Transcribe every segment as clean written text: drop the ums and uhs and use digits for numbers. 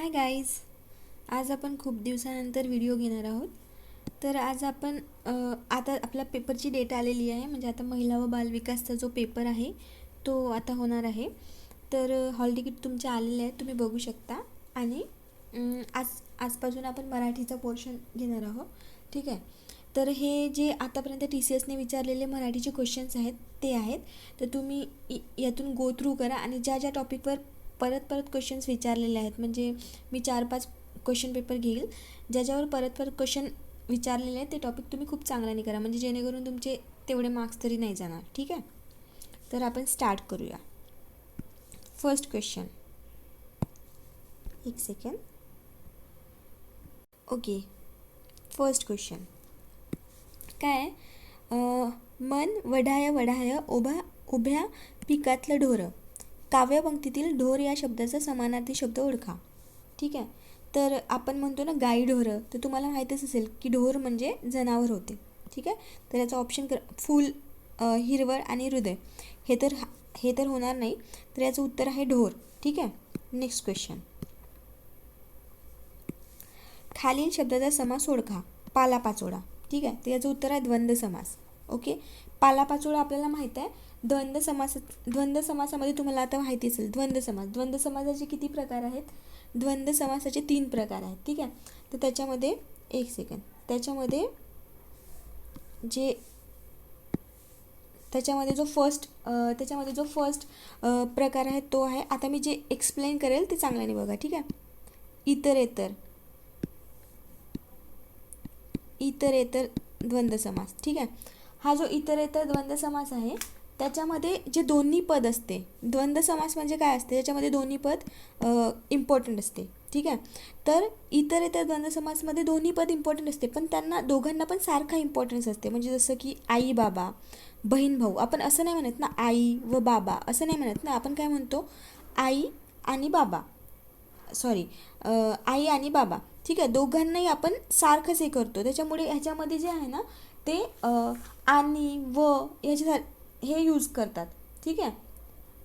Hi guys, आज आपण खूप दिवसानंतर व्हिडिओ घेणार आहोत. तर आज आपण आता आपल्या पेपरची डेट आलेली आहे. म्हणजे आता महिला व बालविकासचा जो पेपर आहे तो आता होणार आहे. तर हॉल तिकीट तुमचे आलेले आहेत, तुम्ही बघू शकता. आणि आजपासून आपण मराठीचा पोर्शन घेणार आहोत. ठीक आहे. तर हे जे आतापर्यंत TCSने विचारलेले मराठीचे क्वेश्चन्स आहेत ते आहेत. तर तुम्ही यातून गो थ्रू करा आणि ज्या ज्या टॉपिकवर परत क्वेश्चन्स विचारलेले आहेत, म्हणजे मी 4-5 क्वेश्चन पेपर घेईल ज्याच्यावर परत क्वेश्चन विचारलेले आहेत, ते टॉपिक तुम्ही खूप चांगल्याने करा, म्हणजे जेणेकरून तुमचे तेवढे मार्क्स तरी नाही जाणार. ठीक आहे. तर आपण स्टार्ट करूया. फर्स्ट क्वेश्चन, एक सेकंड. ओके, फर्स्ट क्वेश्चन काय? मन वढाय वढाय उभ्या पिकातलं ढोरं. काव्यपंक्तीतील ढोर या शब्दाचा समानार्थी शब्द ओळखा. ठीक आहे. तर आपण म्हणतो ना गाई ढोरं, तर तुम्हाला माहीतच असेल की ढोर म्हणजे जनावर होते. ठीक आहे. तर याचा ऑप्शन फूल, हिरवळ आणि हृदय हे तर होणार नाही. तर याचं उत्तर आहे ढोर. ठीक आहे. नेक्स्ट क्वेश्चन, खालील शब्दाचा समास ओळखा. पालापाचोळा. ठीक आहे. तर याचं उत्तर आहे द्वंद्व समास. ओके. पालापाचोळा आपल्याला माहीत आहे. द्वंद्व समासामध्ये तुम्हाला आता माहिती असेल द्वंद्व समासाचे किती प्रकार आहेत? द्वंद्व समासाचे 3 प्रकार आहेत. ठीक आहे. तर त्याच्यामध्ये एक सेकंड, त्याच्यामध्ये जो फर्स्ट प्रकार आहे तो आहे, आता मी जे एक्सप्लेन करेल ते चांगल्याने बघा. ठीक आहे. इतरेतर द्वंद्व समास. ठीक आहे. हा जो इतरेतर द्वंद्व समास आहे त्याच्यामध्ये जे दोन्ही पद असते, द्वंद्व समास म्हणजे काय असते, त्याच्यामध्ये दोन्ही पद इम्पॉर्टंट असते. ठीक आहे. तर इतरेतर द्वंद्व समासमध्ये दोन्ही पद इम्पॉर्टंट असते, पण त्यांना दोघांना पण सारखा इम्पॉर्टन्स असते. म्हणजे जसं की आई बाबा, बहीण भाऊ. आपण असं नाही म्हणत ना आई व बाबा, असं नाही म्हणत ना. आपण काय म्हणतो? आई आणि बाबा, आई आणि बाबा. ठीक आहे. दोघांनाही आपण सारखंच हे करतो. त्याच्यामुळे ह्याच्यामध्ये जे आहे ना ते आणि व हे यूज करतात. ठीक आहे.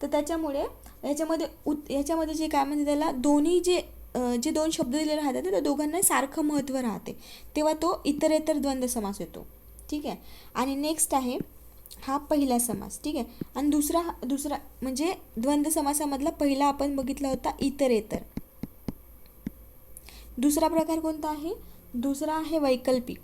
तर त्याच्यामुळे ह्याच्यामध्ये जे काय म्हणजे त्याला दोन्ही जे दोन शब्द दिलेले राहतात त्या दोघांना सारखं महत्त्व राहते, तेव्हा तो इतरेतर द्वंद्व समास येतो. ठीक आहे. आणि नेक्स्ट आहे हा पहिला समास. ठीक आहे. आणि दुसरा म्हणजे द्वंद्व समासामधला पहिला आपण बघितला होता इतरेतर. दुसरा प्रकार कोणता आहे? दुसरा आहे वैकल्पिक.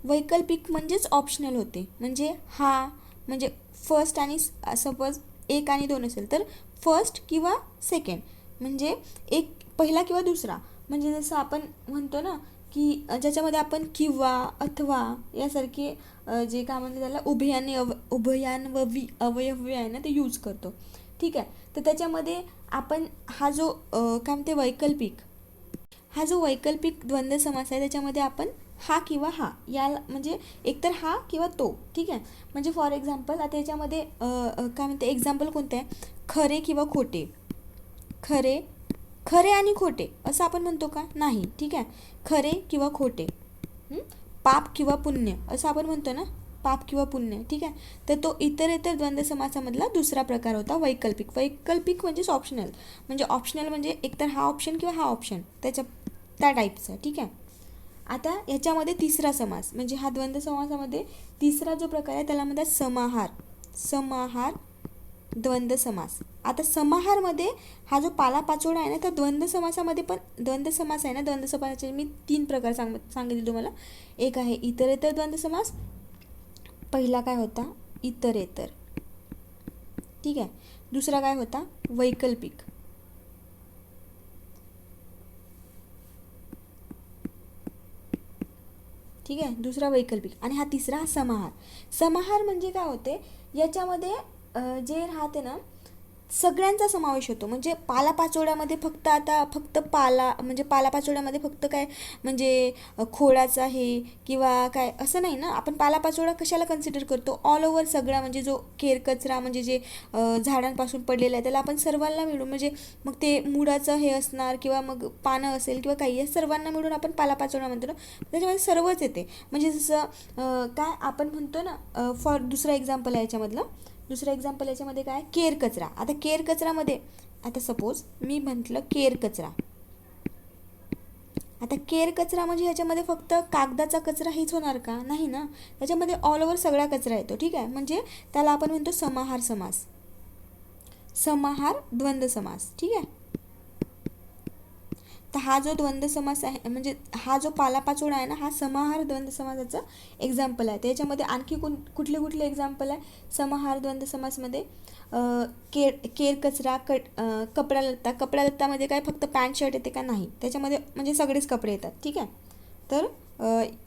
वैकल्पिक म्हणजेच ऑप्शनल होते. म्हणजे हा म्हणजे फर्स्ट आणि सपोज 1 आणि 2 असेल तर फर्स्ट किंवा सेकंड, म्हणजे एक पहिला किंवा दुसरा. म्हणजे जसं आपण म्हणतो ना की ज्याच्यामध्ये आपण किंवा अथवा यासारखे जे काय म्हणते त्याला उभयान्वयी अवयवी आहे ना ते यूज करतो. ठीक आहे. तर त्याच्यामध्ये आपण हा जो काय म्हणते वैकल्पिक द्वंद्व समास आहे त्याच्यामध्ये आपण हा किंवा हा याला म्हणजे एकतर हा किंवा तो. ठीक आहे. म्हणजे फॉर एक्झाम्पल आता याच्यामध्ये काय म्हणते एक्झाम्पल कोणते आहे? खरे किंवा खोटे. खरे आणि खोटे असं आपण म्हणतो का? नाही. ठीक आहे. खरे किंवा खोटे. पाप किंवा पुण्य असं आपण म्हणतो ना, पाप किंवा पुण्य. ठीक आहे. तर तो इतरेतर द्वंद्व समासामधला दुसरा प्रकार होता वैकल्पिक. वैकल्पिक म्हणजेच ऑप्शनल. म्हणजे एकतर हा ऑप्शन किंवा हा ऑप्शन त्या टाईपचा. ठीक आहे. आता ह्याच्यामध्ये तिसरा समास म्हणजे हा द्वंद्व समासामध्ये तिसरा जो प्रकार आहे त्याला म्हणतात समाहार द्वंद्व समास. आता समाहारमध्ये हा जो पालापाचोळा आहे ना, तर द्वंद्व समासामध्ये पण द्वंद्व समास आहे ना, द्वंद्व समासाचे मी 3 प्रकार सांगितले तुम्हाला. एक आहे इतरेतर द्वंद्व समास. पहिला काय होता? इतरेतर. ठीक आहे. दुसरा काय होता? वैकल्पिक. ठीक आहे. दुसरा वैकल्पिक. आणि हा तिसरा समाहार म्हणजे काय होते, याच्यामध्ये जे राहते ना सगळ्यांचा समावेश होतो. म्हणजे पालापाचोळ्यामध्ये फक्त पालापाचोळ्यामध्ये फक्त काय म्हणजे खोडाचा आहे किंवा काय असं नाही ना. आपण पालापाचोळा कशाला कन्सिडर करतो? ऑल ओव्हर सगळा, म्हणजे जो केरकचरा म्हणजे जे झाडांपासून पडलेलं आहे त्याला आपण सर्वांना मिळून, म्हणजे मग ते मुळाचं हे असणार किंवा मग पानं असेल किंवा काही, सर्वांना मिळून आपण पालापाचोळा म्हणतो ना. त्याच्यामध्ये सर्वच येते. म्हणजे जसं काय आपण म्हणतो ना, फॉर दुसरा एक्झाम्पल आहे याच्यामधलं दुसरं एक्झाम्पल याच्यामध्ये काय, केर कचरा. आता केर कचरामध्ये आता सपोज मी म्हटलं केर कचरा. आता केर कचरा म्हणजे ह्याच्यामध्ये फक्त कागदाचा कचरा हीच होणार का, नाही ना, त्याच्यामध्ये ऑल ओव्हर सगळा कचरा येतो. ठीक आहे, म्हणजे त्याला आपण म्हणतो समाहार समास, समाहार द्वंद्व समास. ठीक आहे, तर हा जो द्वंद्व समास आहे, म्हणजे हा जो पालापाचोळा आहे ना, हा समाहार द्वंद्व समासाचं एक्झाम्पल आहे. त्याच्यामध्ये आणखी कुठले कुठले एक्झाम्पल आहे समाहार द्वंद्व समासमध्ये, केर कचरा, कपडा लत्ता. कपडा लत्तामध्ये काय फक्त पॅन्ट शर्ट येते का, नाही, त्याच्यामध्ये म्हणजे सगळेच कपडे येतात. ठीक आहे, तर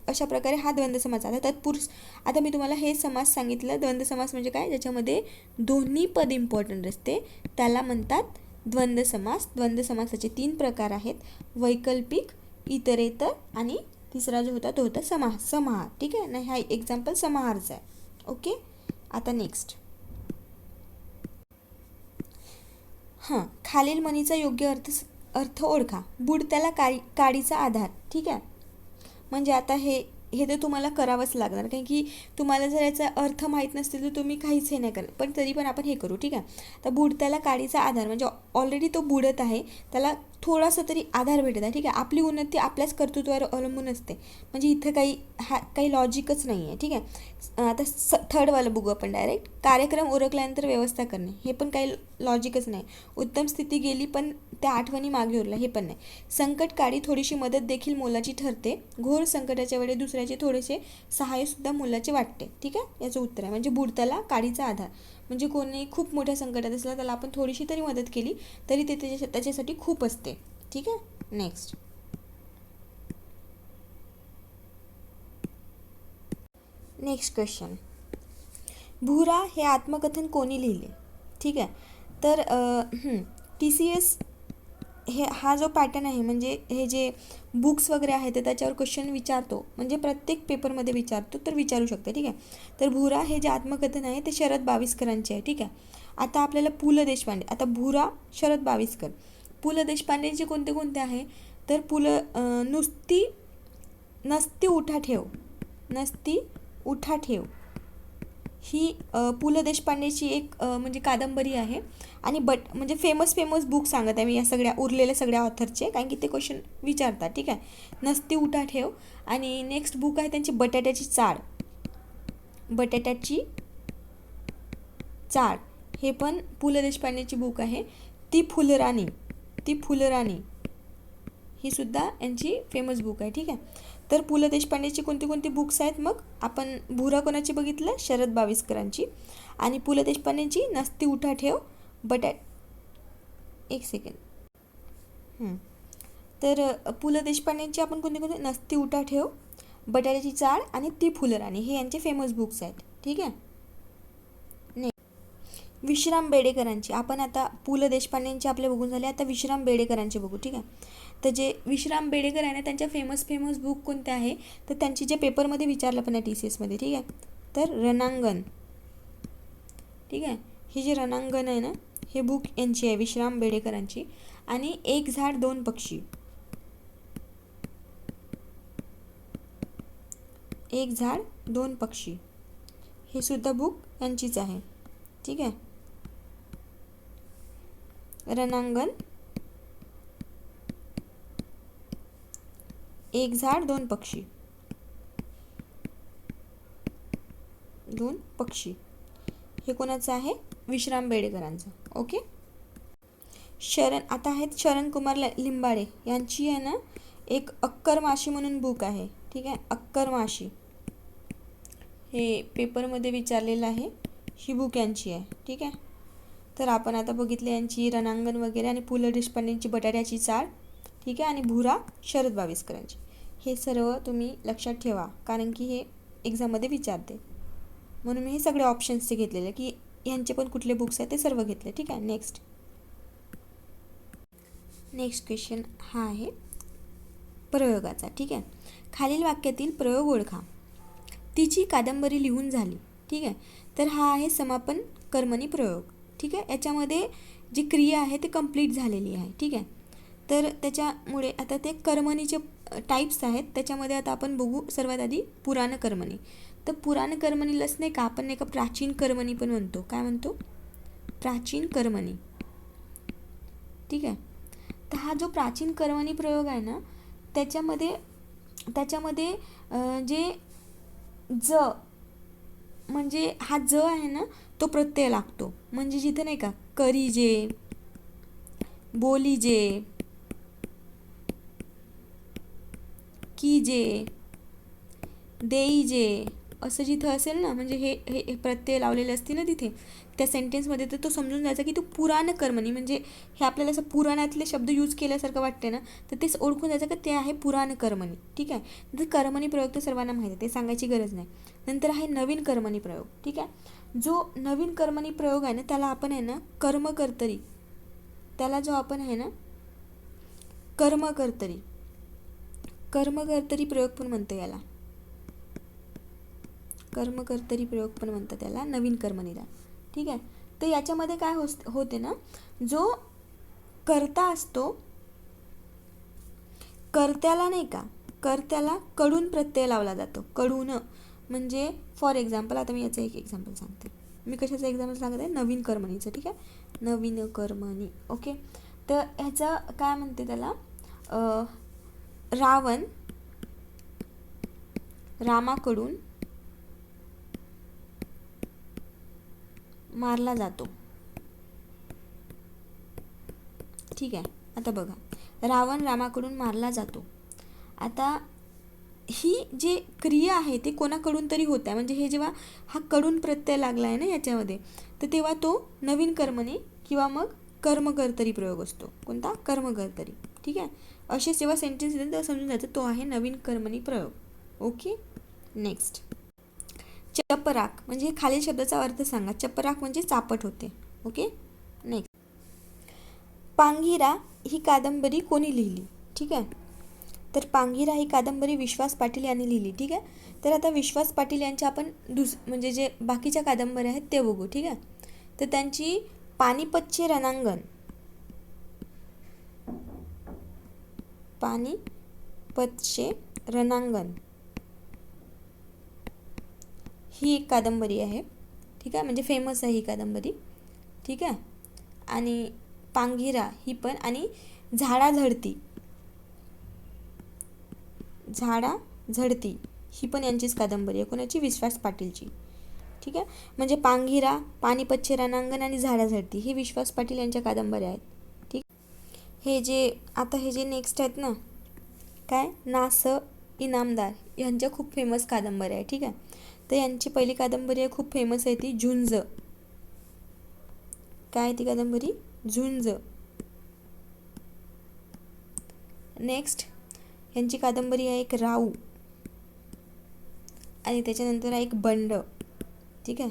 अशा प्रकारे हा द्वंद्व समास आहे. तत्पुरुष, आता मी तुम्हाला हे समास सांगितलं. द्वंद्व समास म्हणजे काय, ज्याच्यामध्ये दोन्ही पद इम्पॉर्टंट असते त्याला म्हणतात द्वंद्व समास. द्वंद्व समासाचे 3 प्रकार आहेत, वैकल्पिक, इतरेतर आणि तिसरा जो होता तो होता समाहार. ठीक आहे ना, हा एक्झाम्पल समाहारचा आहे. ओके, आता नेक्स्ट. हां, खालील म्हणीचा योग्य अर्थ ओळखा. बुडत्याला काडीचा आधार. ठीक आहे, म्हणजे आता हे तर तुम्हाला करावंच लागणार, कारण की तुम्हाला जर याचा अर्थ माहीत नसतील तर तुम्ही काहीच हे नाही करत, पण तरी पण आपण हे करू. ठीक आहे, तर बुडत्याला काडीचा आधार म्हणजे ऑलरेडी तो बुडत आहे, त्याला थोडासा तरी आधार भेटत आहे. ठीक आहे, आपली उन्नती आपल्याच कर्तृत्वावर अवलंबून असते, म्हणजे इथं काही लॉजिकच नाही आहे. ठीक आहे, आता थर्डवालं बघू आपण डायरेक्ट. कार्यक्रम उरकल्यानंतर व्यवस्था करणे, हे पण काही लॉजिकच नाही. उत्तम स्थिती गेली पण त्या आठवणी मागे उरल्या, हे पण नाही. संकटकाळी थोडीशी मदत देखील मोलाची ठरते, घोर संकटाच्या वेळी दुसऱ्याचे थोडेसे सहाय्यसुद्धा मोलाचे वाटते. ठीक आहे, याचं उत्तर आहे. म्हणजे बुडत्याला काडीचा आधार म्हणजे कोणी खूप मोठ्या संकटात असला त्याला आपण थोडीशी तरी मदत केली तरी ते त्याच्यासाठी खूप असते. ठीक आहे, नेक्स्ट. Next question. भुरा हे आत्मकथन कोणी लिहिले. ठीक आहे, तर TCS हा जो पॅटर्न आहे, म्हणजे हे जे बुक्स वगैरे आहेत ते त्याच्यावर क्वेश्चन विचारतो, म्हणजे प्रत्येक पेपरमध्ये विचारतो, तर विचारू शकते. ठीक आहे, तर भुरा हे जे आत्मकथन आहे ते शरद बावीसकरांचे आहे. ठीक आहे, आता आपल्याला पु ल देशपांडे, आता भुरा शरद बावीसकर, पु ल देशपांडेंचे कोणते कोणते आहे, तर नसती उठा ठेव ही पु ल देशपांडेची एक म्हणजे कादंबरी आहे. आणि म्हणजे फेमस बुक सांगत आहे मी या उरलेल्या सगळ्या ऑथरचे, कारण की ते क्वेश्चन विचारतात. ठीक आहे, नसती उठा ठेव. आणि नेक्स्ट बुक आहे त्यांची बटाट्याची चाळ, हे पण पु ल देशपांडेची बुक आहे. ती फुलराणी ही सुद्धा यांची फेमस बुक आहे. ठीक आहे, तर पु ल देशपांडेची कोणती बुक्स आहेत, मग आपण भुरा कोणाची बघितलं, शरद बावीसकरांची. आणि पु ल देशपांडेंची नसती उठा ठेव, एक सेकंड. तर पु ल देशपांडेंची आपण कोणते नसती उठा ठेव, बटाट्याची चाळ आणि ती फुलराणी हे यांचे फेमस बुक्स आहेत. ठीक आहे, विश्राम बेडेकरांची, आपण आता पु ल देशपांडेंचे आपले बघून झाले, आता विश्राम बेडेकरांचे बघू. ठीक आहे, तर जे विश्राम बेडेकर आहे ना, त्यांच्या फेमस बुक कोणते आहे, तर त्यांची जे पेपरमध्ये विचारलं पण आहे TCSमध्ये. ठीक आहे, तर रणांगण. ठीक आहे, हे जे रणांगण आहे ना, हे बुक यांची आहे, विश्राम बेडेकरांची. आणि एक झाड दोन पक्षी, हे सुद्धा बुक यांचीच आहे. ठीक आहे, रणांगण, एक झाड दोन पक्षी हे कोणाचं आहे, विश्राम बेडेकरांचं. ओके, आता आहेत शरण कुमार लिंबाळे यांची आहे ना एक अक्कर माशी म्हणून बुक आहे. ठीक आहे, अक्कर माशी हे पेपरमध्ये विचारलेलं आहे, ही बुक यांची आहे. ठीक आहे, तर आपण आता बघितले यांची रणांगण वगैरे, आणि पु ल देशपांडेंची बटाट्याची चाळ. ठीक आहे, आणि भुरा शरद बावीसकरांची. हे सर्व तुम्ही लक्षात ठेवा, कारण की हे एक्झाममध्ये विचारते, म्हणून मी हे सगळे ऑप्शन्सचे घेतलेले की यांचे पण कुठले बुक्स आहेत ते सर्व घेतले. ठीक आहे, नेक्स्ट क्वेश्चन हा आहे प्रयोगाचा. ठीक आहे, खालील वाक्यातील प्रयोग ओळखा. तिची कादंबरी लिहून झाली. ठीक आहे, तर हा आहे समापन कर्मणी प्रयोग. ठीक आहे, याच्यामध्ये जी क्रिया आहे ती कंप्लीट झालेली आहे. ठीक आहे, तर त्याच्यामुळे आता ते कर्मणीचे टाईप्स आहेत, त्याच्यामध्ये आता आपण बघू सर्वात आधी पुराण कर्मणी. तर पुराण कर्मणीलाच नाही का आपण नाही का प्राचीन कर्मणी पण म्हणतो. काय म्हणतो? प्राचीन कर्मणी. ठीक आहे. तर हा जो प्राचीन कर्मणी प्रयोग आहे ना, त्याच्यामध्ये जे ज म्हणजे हा ज आहे ना तो प्रत्यय लागतो. म्हणजे जिथे नाही का करीजे, बोलीजे, कीजे, देईजे असं जिथं असेल ना, म्हणजे हे हे प्रत्यय लावलेले असतील ना तिथे त्या सेंटेन्समध्ये, तर तो समजून जायचा की तो पुराण कर्मणी, म्हणजे हे आपल्याला असं पुराणातले शब्द यूज केल्यासारखं वाटते ना, तर तेच ओळखून जायचं की ते आहे पुराण कर्मणी. ठीक आहे. तर कर्मणी प्रयोग तर सर्वांना माहिती आहे, ते सांगायची गरज नाही. नंतर आहे नवीन कर्मणी प्रयोग. ठीक आहे. जो नवीन कर्मणी प्रयोग आहे ना त्याला आपण आहे ना कर्मकर्तरी, त्याला जो आपण आहे ना कर्मकर्तरी प्रयोग पण म्हणतो याला. कर्मकर्तरी प्रयोग पण म्हणतात त्याला, नवीन कर्मणीला. ठीक आहे. तर याच्यामध्ये काय होते ना, जो कर्ता असतो कर्त्याला नाही का, कर्त्याला कडून प्रत्यय लावला जातो. कडून म्हणजे फॉर एक्झाम्पल, आता मी याचं एक एक्झाम्पल सांगते. मी कशाचं एक्झाम्पल सांगते? नवीन कर्मणीचं. ठीक आहे. नवीन कर्मणी. ओके. तर ह्याचं काय म्हणते त्याला, रावण रामाकडून मारला जातो. ठीक आहे. आता बघा, रावण रामाकडून मारला जातो. आता ही जी क्रिया आहे ती कोणाकडून तरी होत आहे, म्हणजे हे जेव्हा हा कडून प्रत्यय लागला आहे ना याच्यामध्ये, तर तेव्हा तो नवीन कर्मणी किंवा मग कर्मकर्तरी प्रयोग असतो. कोणता? कर्मकर्तरी. ठीक आहे. असे जेव्हा सेंटेन्स येतात तेव्हा समजून जायचं तो आहे नवीन कर्मणी प्रयोग. ओके. नेक्स्ट, चपराक म्हणजे खालील शब्दाचा अर्थ सांगा. चपराक म्हणजे चापट होते. ओके. नेक्स्ट, पांघिरा ही कादंबरी कोणी लिहिली? ठीक आहे. तर पांघिरा ही कादंबरी विश्वास पाटील यांनी लिहिली. ठीक आहे. तर आता विश्वास पाटील यांच्या आपण म्हणजे जे बाकीच्या कादंबऱ्या आहेत ते बघू. ठीक आहे. तर त्यांची पानिपतचे रणांगण, पानिपतचे रणांगण ही एक कादंबरी आहे. ठीक आहे. म्हणजे फेमस आहे ही कादंबरी. ठीक आहे. आणि पांघिरा ही पण, आणि झाडाझडती ही पण यांचीच कादंबरी आहे. कोणाची? विश्वास पाटीलची. ठीक आहे. म्हणजे पांघिरा, पानिपतचे रणांगण आणि झाडाझडती ही विश्वास पाटील यांच्या कादंबऱ्या आहेत. ठीक. हे जे नेक्स्ट आहेत ना, काय, नास इनामदार यांच्या खूप फेमस कादंबऱ्या आहे. ठीक आहे. तर यांची पहिली कादंबरी आहे खूप फेमस आहे ती झुंज. काय ती कादंबरी? झुंज. नेक्स्ट, यांची कादंबरी आहे एक राऊ, आणि त्याच्यानंतर आहे एक बंड. ठीक आहे.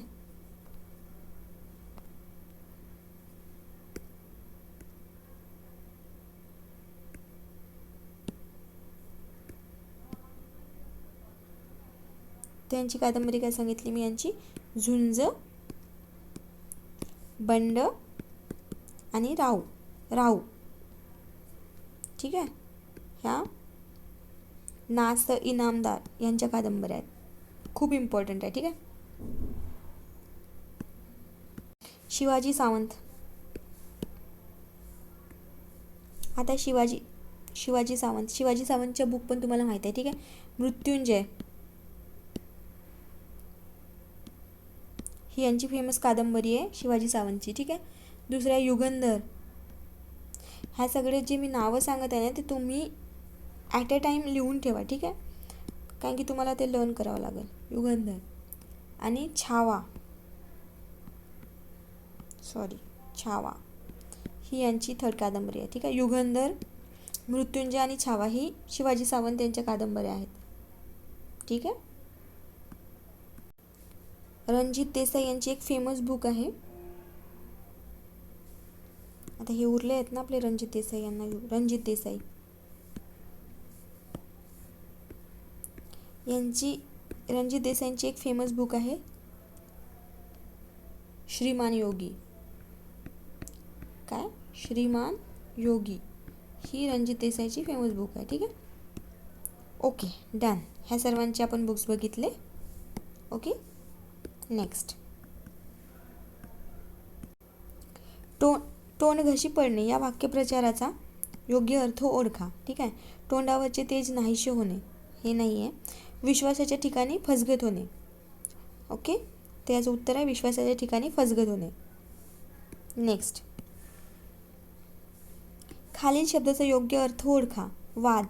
त्यांची कादंबरी काय सांगितली मी यांची? झुंज, बंड आणि राऊ. ठीक आहे. ह्या नास इनामदार यांच्या कादंबऱ्या आहेत. खूप इम्पॉर्टंट आहे. ठीक आहे. शिवाजी सावंत. आता शिवाजी सावंतच्या बुक पण तुम्हाला माहिती आहे. ठीक आहे. मृत्युंजय ही यांची फेमस कादंबरी आहे शिवाजी सावंतची. ठीक आहे. दुसरा युगंधर. ह्या सगळे जे मी नावं सांगत आहे ना ते तुम्ही ॲट अ टाईम लिहून ठेवा. ठीक आहे. कारण की तुम्हाला ते लर्न करावं लागेल. युगंधर आणि छावा ही यांची थर्ड कादंबरी आहे. ठीक आहे. युगंधर, मृत्युंजय आणि छावा ही शिवाजी सावंत यांच्या कादंबऱ्या आहेत. ठीक आहे. रणजित देसाई यांची एक फेमस बुक आहे. आता हे उरले आहेत ना आपले रणजित देसाई यांची एक फेमस बुक आहे श्रीमान योगी. काय? श्रीमान योगी ही रणजित देसाईची फेमस बुक आहे. ठीक आहे. Okay, done. ह्या सर्वांचे आपण बुक्स बघितले. ओके. नेक्स्ट, तोंड घशी पडणे या वाक्यप्रचाराचा योग्य अर्थ ओळखा. ठीक आहे. तोंडावरचे तेज नाहीसे होणे हे नाही आहे. विश्वासाच्या ठिकाणी फसगत होणे. ओके, ते याचं उत्तर आहे विश्वासाच्या ठिकाणी फसगत होणे. नेक्स्ट, खालील शब्दाचा योग्य अर्थ ओळखा. वाद.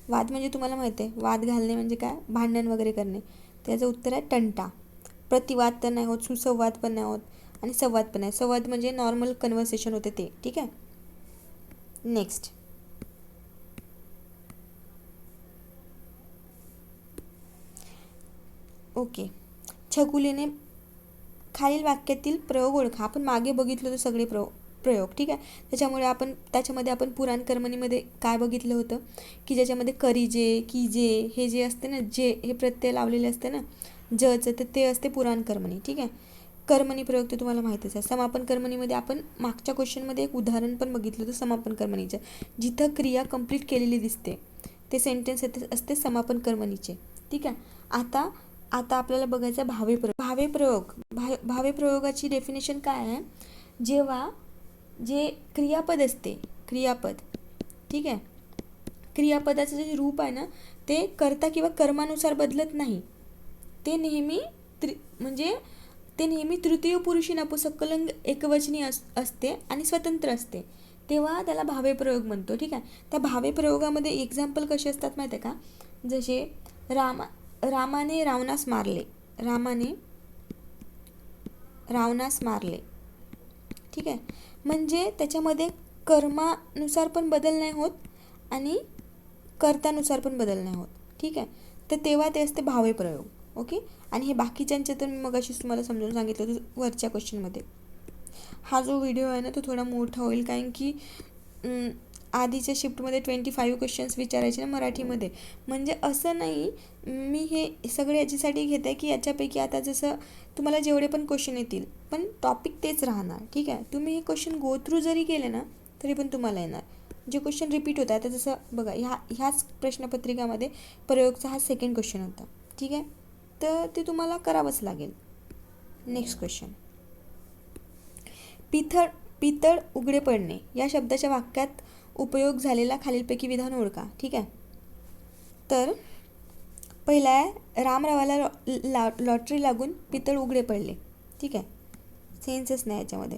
वाद म्हणजे तुम्हाला माहिती आहे, वाद घालणे म्हणजे काय, भांडण वगैरे करणे. त्याचं उत्तर आहे तंटा. प्रतिवाद तर नाही होत, सुसंवाद पण नाही होत आणि संवाद पण नाही. संवाद म्हणजे नॉर्मल कन्व्हर्सेशन होते ते. ठीक आहे. नेक्स्ट, ओके, छकुलीने खालील वाक्यातील प्रयोग ओळखा. आपण मागे बघितलं होतं सगळे प्रयोग. ठीक आहे. त्याच्यामध्ये आपण पुराण कर्मणीमध्ये काय बघितलं होतं की ज्याच्यामध्ये करीजे, कीजे हे जे असते ना, जे हे प्रत्यय लावलेले असते ना जचं, तर ते असते पुराण कर्मणी. ठीक आहे. कर्मणी प्रयोग तर तुम्हाला माहितीच आहे. समापन कर्मणीमध्ये आपण मागच्या क्वेश्चनमध्ये एक उदाहरण पण बघितलं होतं समापन कर्मणीचं, जिथं क्रिया कंप्लीट केलेली दिसते ते सेंटेन्स असते समापन कर्मणीचे. ठीक आहे. आता आपल्याला बघायचं भावे प्रयोगाची डेफिनेशन काय आहे, जेव्हा जे क्रियापद असते, क्रियापद, ठीक आहे, क्रियापदाचं जे रूप आहे ना ते कर्ता किंवा कर्मानुसार बदलत नाही. ते नेहमी तृतीय पुरुषी नपुंसकलिंग एकवचनी असते आणि स्वतंत्र असते, तेव्हा त्याला भावे प्रयोग म्हणतो. ठीक आहे. त्या भावे प्रयोगामध्ये एक्झाम्पल कसे असतात माहिती आहे का, जसे रामाने रावणास मारले. ठीक आहे. म्हणजे त्याच्यामध्ये कर्मानुसार पण बदल नाही होत आणि कर्त्यानुसार पण बदल नाही होत. ठीक आहे. तर तेव्हा ते असते भावे प्रयोग. ओके. आणि हे बाकीच्यांचे तर मी मग अशीच तुम्हाला समजून सांगितलं होतं वरच्या क्वेश्चनमध्ये. हा जो व्हिडिओ आहे ना तो थोडा मोठा होईल, कारण की आधीच्या शिफ्टमध्ये 25 क्वेश्चन्स विचारायचे ना मराठीमध्ये. म्हणजे असं नाही, मी हे सगळे याच्यासाठी घेते की याच्यापैकी आता जसं तुम्हाला जेवढे पण क्वेश्चन येतील पण टॉपिक तेच राहणार. ठीक आहे. तुम्ही हे क्वेश्चन गो थ्रू जरी केले ना तरी पण तुम्हाला येणार. जे क्वेश्चन रिपीट होतात आता जसं बघा, ह्याच प्रश्नपत्रिकामध्ये प्रयोगचा हा सेकंड क्वेश्चन होता. ठीक आहे. तर ते तुम्हाला करावंच लागेल. नेक्स्ट क्वेश्चन, पितळ उघडे पडणे या शब्दाच्या वाक्यात उपयोग झालेला खालीलपैकी विधान ओळखा. ठीक आहे. तर पहिला आहे, रामरावाला लॉटरी लागून पितळ उघडे पडले. ठीक आहे. सेन्सच नाही याच्यामध्ये.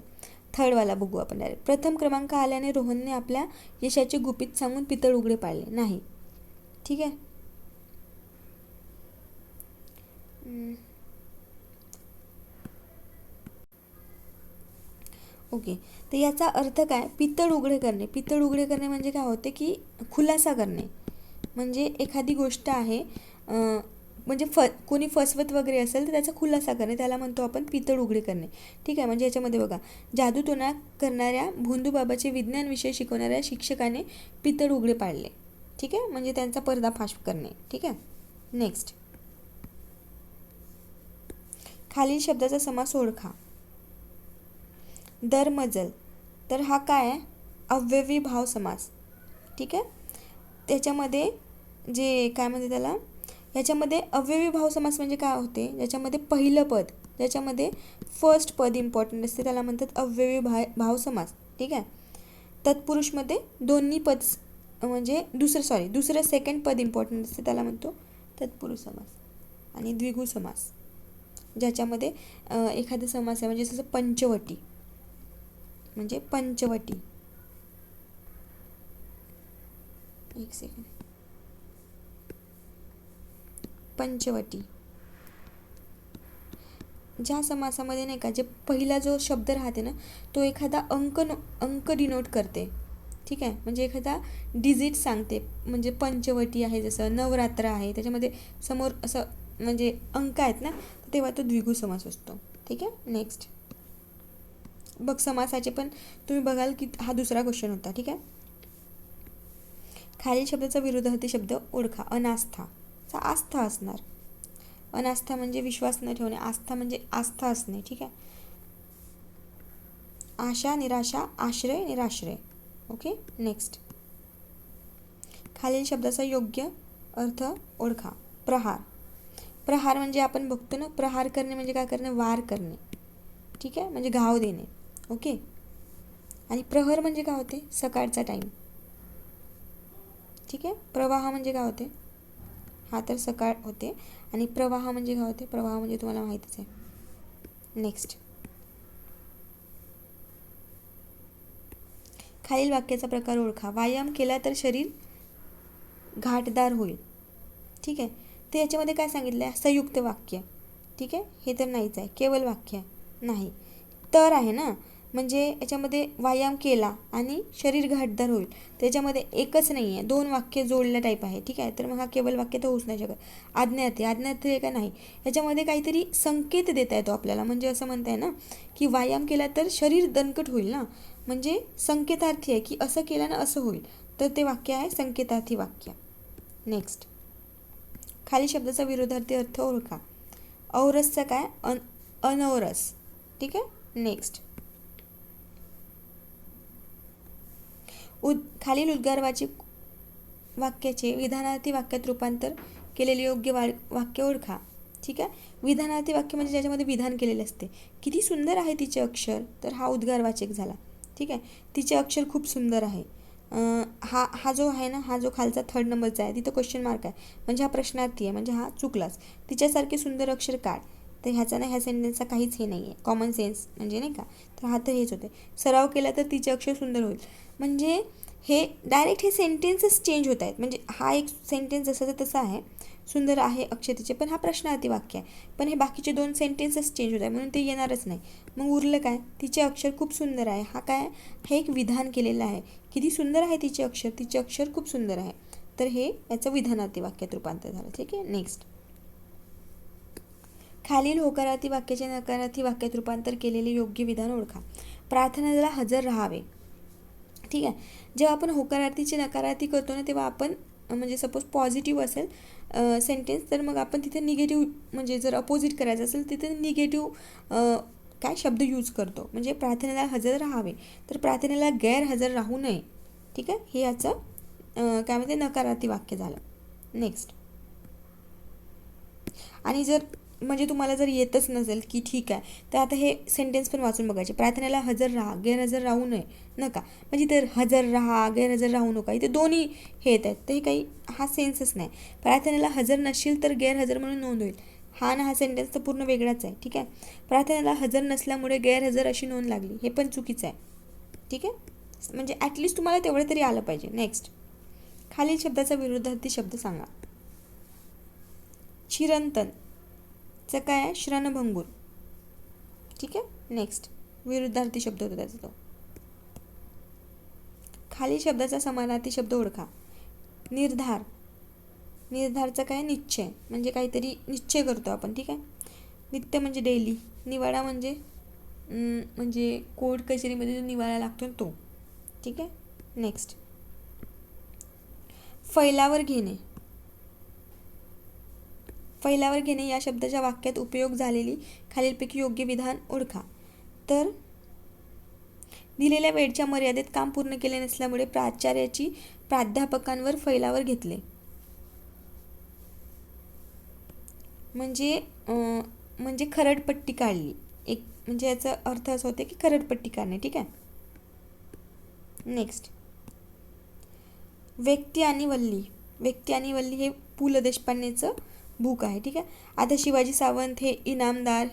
थर्डवाला बघू आपण डायरेक्ट. प्रथम क्रमांक आल्याने रोहनने आपल्या यशाचे गुपित सांगून पितळ उघडे पाडले. नाही. ठीक आहे. ओके. तर याचा अर्थ काय, पितळ उघडे करणे म्हणजे काय होते की खुलासा करणे. म्हणजे एखादी गोष्ट आहे, म्हणजे कोणी फसवत वगैरे असेल तर त्याचा खुलासा करणे, त्याला म्हणतो आपण पितळ उघडे करणे. ठीक आहे. म्हणजे याच्यामध्ये बघा, जादूटोणा करणाऱ्या भोंदूबाबाचे विज्ञान विषय शिकवणाऱ्या शिक्षकाने पितळ उघडे पाडले. ठीक आहे. म्हणजे त्यांचा पर्दाफाश करणे. ठीक आहे. नेक्स्ट, खालील शब्दाचा समास ओळखा. दरमजल, तर हा काय आहे, अव्ययी भाव समास. ठीक आहे. त्याच्यामध्ये जे काय म्हणते त्याला, याच्यामध्ये अव्ययी भाव समास म्हणजे काय होते, ज्याच्यामध्ये पहिलं पद, ज्याच्यामध्ये फर्स्ट पद इम्पॉर्टंट असते त्याला म्हणतात अव्ययी भाव समास. ठीक आहे. तत्पुरुषमध्ये दोन्ही पद म्हणजे दुसरं सेकंड पद इम्पॉर्टंट असते त्याला म्हणतो तत्पुरुष समास. आणि द्विगु समास, ज्याच्यामध्ये एखादा समास आहे म्हणजे जसं पंचवटी, एक सेकंड, पंचवटी, ज्या समासामध्ये नाही का जे पहिला जो शब्द राहते ना तो एखादा अंक डिनोट करते. ठीक आहे. म्हणजे एखादा डिजिट सांगते. म्हणजे पंचवटी आहे, जसं नवरात्र आहे, त्याच्यामध्ये समोर असं म्हणजे अंक आहेत ना, तेव्हा तो द्विगु समास असतो. ठीक आहे. नेक्स्ट बघ, समासाचे पण तुम्ही बघाल की हा दुसरा क्वेश्चन होता. ठीक आहे. खालील शब्दाचा विरोधार्थी शब्द ओळखा. अनास्था, आस्था असणार. अनास्था म्हणजे विश्वास न ठेवणे, आस्था म्हणजे आस्था असणे. ठीक आहे. आशा, निराशा, आश्रय, निराश्रय. ओके. नेक्स्ट, खालील शब्दाचा योग्य अर्थ ओळखा. प्रहार, प्रहार म्हणजे आपण बघतो ना, प्रहार करणे म्हणजे काय करणे, वार करणे, ठीक आहे, म्हणजे घाव देणे. ओके. आणि प्रहर म्हणजे काय होते, सकाळचा टाईम. ठीक आहे. प्रवाह म्हणजे काय होते, हा तर सकाळ होते. आणि प्रवाह म्हणजे काय होते, प्रवाह म्हणजे तुम्हाला माहितीच आहे. नेक्स्ट, खालील वाक्याचा प्रकार ओळखा. व्यायाम केला तर शरीर घाटदार होईल. ठीक आहे. तर याच्यामध्ये काय सांगितलं आहे, संयुक्त वाक्य. ठीक आहे. हे तर नाहीच आहे, केवळ वाक्य नाही. तर आहे ना, म्हणजे याच्यामध्ये व्यायाम केला आणि शरीर घाटदार होईल, त्याच्यामध्ये एकच नाही आहे, दोन वाक्य जोडल्या टाईप आहे. ठीक आहे. तर मग हा केवळ वाक्य तर होऊच नाही शकत. आज्ञार्थी, आज्ञार्थी आहे का नाही, याच्यामध्ये काहीतरी संकेत देता येतो आपल्याला. म्हणजे असं म्हणताय ना की व्यायाम केला तर शरीर दणकट होईल ना, म्हणजे संकेतार्थी आहे की असं केल्यानं असं होईल, तर ते वाक्य आहे संकेतार्थी वाक्य. नेक्स्ट, खाली शब्दाचा विरोधार्थी अर्थ ओळखा. औरसचा काय, अनौरस. ठीक आहे. नेक्स्ट, खालील उद्गारवाचक वाक्याचे विधानार्थी वाक्यात रूपांतर केलेले योग्य वाक्य ओळखा. ठीक आहे. विधानार्थी वाक्य म्हणजे ज्याच्यामध्ये विधान केलेले असते. किती सुंदर आहे तिचे अक्षर, तर हा उद्गारवाचक झाला. ठीक आहे. तिचे अक्षर खूप सुंदर आहे. हा जो आहे ना, हा जो खालचा 3rd नंबरचा आहे, तिथं क्वेश्चन मार्क आहे, म्हणजे हा प्रश्नार्थी आहे, म्हणजे हा चुकलाच. तिच्यासारखे सुंदर अक्षर काढ, तर ह्याचा ना ह्या सेंटेन्सचा काहीच हे नाही आहे, कॉमन सेन्स म्हणजे नाही का. तर हा तर हेच होते. सराव केला तर तिचे अक्षर सुंदर होईल, म्हणजे हे डायरेक्ट हे सेंटेन्सच चेंज होत आहेत. म्हणजे हा एक सेंटेन्स जसाचा तसा आहे, सुंदर आहे अक्षर तिचे, पण हा प्रश्नार्थी वाक्य आहे. पण हे बाकीचे 2 सेंटेन्सच चेंज होत आहे, म्हणून ते येणारच नाही. मग उरलं काय, तिचे अक्षर खूप सुंदर आहे. हा काय, हे एक विधान केलेलं आहे. किती सुंदर आहे तिचे अक्षर खूप सुंदर आहे. तर हे याचं विधानार्थी वाक्यात रूपांतर झालं. ठीक आहे. नेक्स्ट, खालील होकारार्थी वाक्याचे नकारार्थी वाक्यात रूपांतर केलेले योग्य विधान ओळखा. प्रार्थनेला हजर राहावे. ठीक आहे. जेव्हा आपण होकारार्थीचे नकारार्थी करतो ना, तेव्हा आपण म्हणजे सपोज पॉझिटिव्ह असेल सेंटेन्स, तर मग आपण तिथे निगेटिव्ह, म्हणजे जर अपोजिट करायचं असेल तिथे निगेटिव्ह काय शब्द यूज करतो. म्हणजे प्रार्थनेला हजर राहावे, तर प्रार्थनेला गैरहजर राहू नये. ठीक आहे. हे याचं काय म्हणते, नकारार्थी वाक्य झालं. नेक्स्ट, आणि जर म्हणजे तुम्हाला जर येतच नसेल की ठीक आहे, तर आता हे सेंटेन्स पण वाचून बघायचे. प्रार्थनेला हजर राहा, गैरहजर राहू नये नका, म्हणजे तर हजर राहा, गैरहजर राहू नका, इथे दोन्ही हे येत आहेत, तर हे काही हा सेन्सच नाही. प्रार्थनेला हजर नसशील तर गैरहजर म्हणून नोंद होईल, हा ना हा सेंटेन्स तर पूर्ण वेगळाच आहे. ठीक आहे. प्रार्थनेला हजर नसल्यामुळे गैरहजर अशी नोंद लागली, हे पण चुकीचं आहे. ठीक आहे. म्हणजे ॲटलिस्ट तुम्हाला तेवढं तरी आलं पाहिजे. नेक्स्ट, खालील शब्दाचा विरोधार्थी शब्द सांगा. चिरंतन चं काय आहे, श्रणभंगूर. ठीक आहे. नेक्स्ट, विरुद्धार्थी शब्द होता त्याचा तो. खालील शब्दाचा समानार्थी शब्द ओळखा. निर्धार, निर्धारचा काय, निश्चय, म्हणजे काहीतरी निश्चय करतो आपण. ठीक आहे. नित्य म्हणजे डेली. निवाडा म्हणजे म्हणजे कोर्ट कचेरीमध्ये जो निवाडा लागतो तो. ठीक आहे. नेक्स्ट, फैलावर घेणे. फैलावर घेणे या शब्दाच्या वाक्यात उपयोग झालेली खालीलपैकी योग्य विधान ओळखा. तर दिलेल्या वेळच्या मर्यादेत काम पूर्ण केले नसल्यामुळे प्राचार्याची प्राध्यापकांवर फैलावर घेतले. म्हणजे खरडपट्टी काढली. एक म्हणजे याचा अर्थ असा होते की खरडपट्टी काढणे. ठीक आहे. नेक्स्ट, व्यक्ती आणि वल्ली. व्यक्ती आणि वल्ली हे पु ल देशपांडेचं बुक आहे. ठीक आहे. आता शिवाजी सावंत हे इनामदार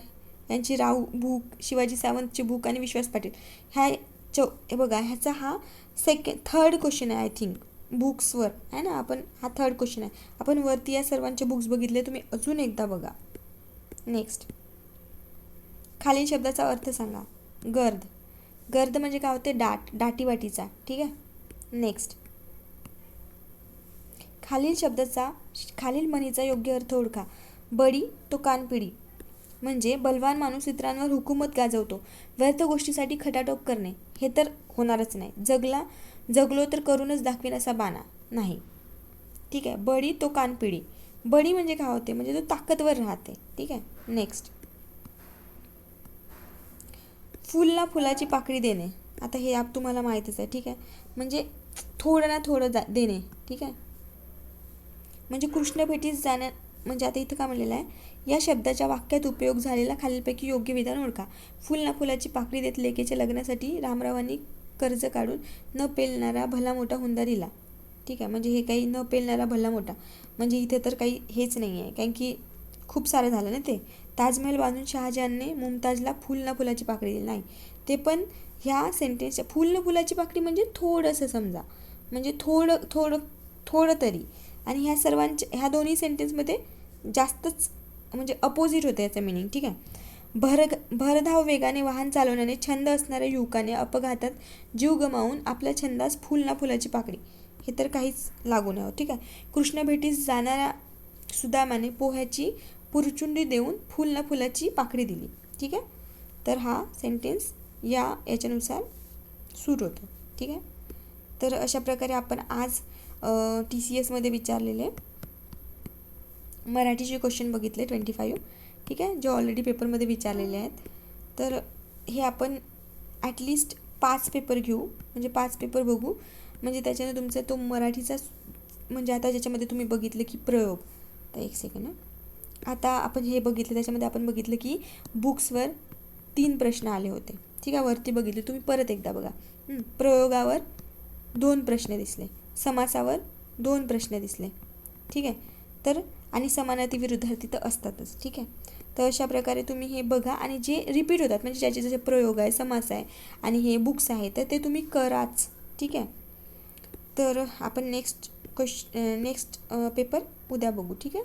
यांची बुक, शिवाजी सावंतची बुक आणि विश्वास पाटील हे बघा, ह्याचा हा 3rd क्वेश्चन आहे आय थिंक, बुक्सवर आहे ना. हा 3rd क्वेश्चन आहे. आपण वरती या सर्वांचे बुक्स बघितले, तुम्ही अजून एकदा बघा. नेक्स्ट, खालील शब्दाचा अर्थ सांगा. गर्द, गर्द म्हणजे काय होते, दाटीवाटीचा. ठीक आहे. नेक्स्ट, खालील म्हणीचा योग्य अर्थ ओळखा. बडी तो कानपिडी, म्हणजे बलवान माणूस इतरांवर हुकूमत गाजवतो. व्यर्थ गोष्टीसाठी खटाटोप करणे, हे तर होणारच नाही. जगलो तर करूनच दाखवीन असा बाणा नाही. ठीक आहे. बडी तो कानपिडी, बडी म्हणजे काय होते, म्हणजे तो ताकदवर राहते. ठीक आहे. नेक्स्ट, फुलला फुलाची पाकळी देणे. आता हे आप तुम्हाला माहीतच आहे. ठीक आहे. म्हणजे थोडं ना थोडं देणे. ठीक आहे. म्हणजे कृष्ण भेटीस म्हणजे आता इथं काय म्हणलेलं आहे, या शब्दाच्या वाक्यात उपयोग झालेला खालीलपैकी योग्य विधान ओळखा. फुल ना फुलाची पाकळी देत लेकीच्या लग्नासाठी रामरावांनी कर्ज काढून न पेलणारा भला मोठा हुंडा दिला. ठीक आहे, म्हणजे हे काही न पेलणारा भला मोठा, म्हणजे इथे तर काही हेच नाही आहे, कारण की खूप सारं झालं ना ते. ताजमहल बांधून शहाजहानने मुमताजला फुल ना फुलाची पाकळी दिली नाही. ते पण ह्या सेंटेन्सच्या फुल ना फुलाची पाकळी म्हणजे थोडंसं समजा, म्हणजे थोडं थोडं थोडं तरी. आणि ह्या सर्वांच्या ह्या दोन्ही सेंटेन्समध्ये जास्तच म्हणजे अपोजिट होतं याचं मिनिंग. ठीक आहे. भरधाव वेगाने वाहन चालवण्याने छंद असणाऱ्या युवकाने अपघातात जीव गमावून आपल्या छंदास फुल ना फुलाची पाकळी, हे तर काहीच लागू नये. ठीक आहे. कृष्ण भेटीस जाणाऱ्या सुदामाने पोह्याची पुरचुंडी देऊन फुल ना फुलाची पाकळी दिली. ठीक आहे. तर हा सेंटेन्स याच्यानुसार सुरू होतो. ठीक आहे. तर अशा प्रकारे आपण आज TCSमध्ये विचारलेले मराठीचे क्वेश्चन बघितले 25. ठीक आहे, जे ऑलरेडी पेपरमध्ये विचारलेले आहेत. तर हे आपण ॲटलिस्ट 5 पेपर घेऊ, म्हणजे 5 पेपर बघू, म्हणजे त्याच्याने तुमचा तो मराठीचा, म्हणजे आता ज्याच्यामध्ये तुम्ही बघितलं की प्रयोग, तर एक सेकंड, आता आपण हे बघितलं, त्याच्यामध्ये आपण बघितलं की बुक्सवर 3 प्रश्न आले होते. ठीक आहे, वरती बघितले तुम्ही, परत एकदा बघा. प्रयोगावर 2 प्रश्न दिसले, समासावर 2 प्रश्न दिसले. ठीक आहे. तर आणि समानार्थी विरुद्धार्थी तर असतातच. ठीक आहे. तर अशा प्रकारे तुम्ही हे बघा, आणि जे रिपीट होतात म्हणजे ज्याचे जसे प्रयोग आहे, समास आहे आणि हे बुक्स आहे, तर ते तुम्ही कराच. ठीक आहे. तर आपण नेक्स्ट पेपर उद्या बघू. ठीक आहे.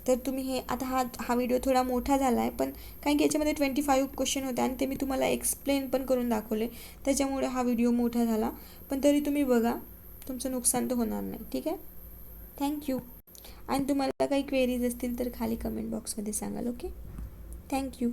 तर तुम्ही हे आता हा व्हिडिओ थोडा मोठा झाला आहे, पण कारण की याच्यामध्ये 25 क्वेश्चन होते आणि ते मी तुम्हाला एक्सप्लेन पण करून दाखवले, त्याच्यामुळे हा व्हिडिओ मोठा झाला. पण तरी तुम्ही बघा, तुमचं नुकसान तर होणार नाही. ठीक आहे. थँक्यू. आणि तुम्हाला काही क्वेरीज असतील तर खाली कमेंट बॉक्समध्ये सांगाल. ओके. थँक्यू.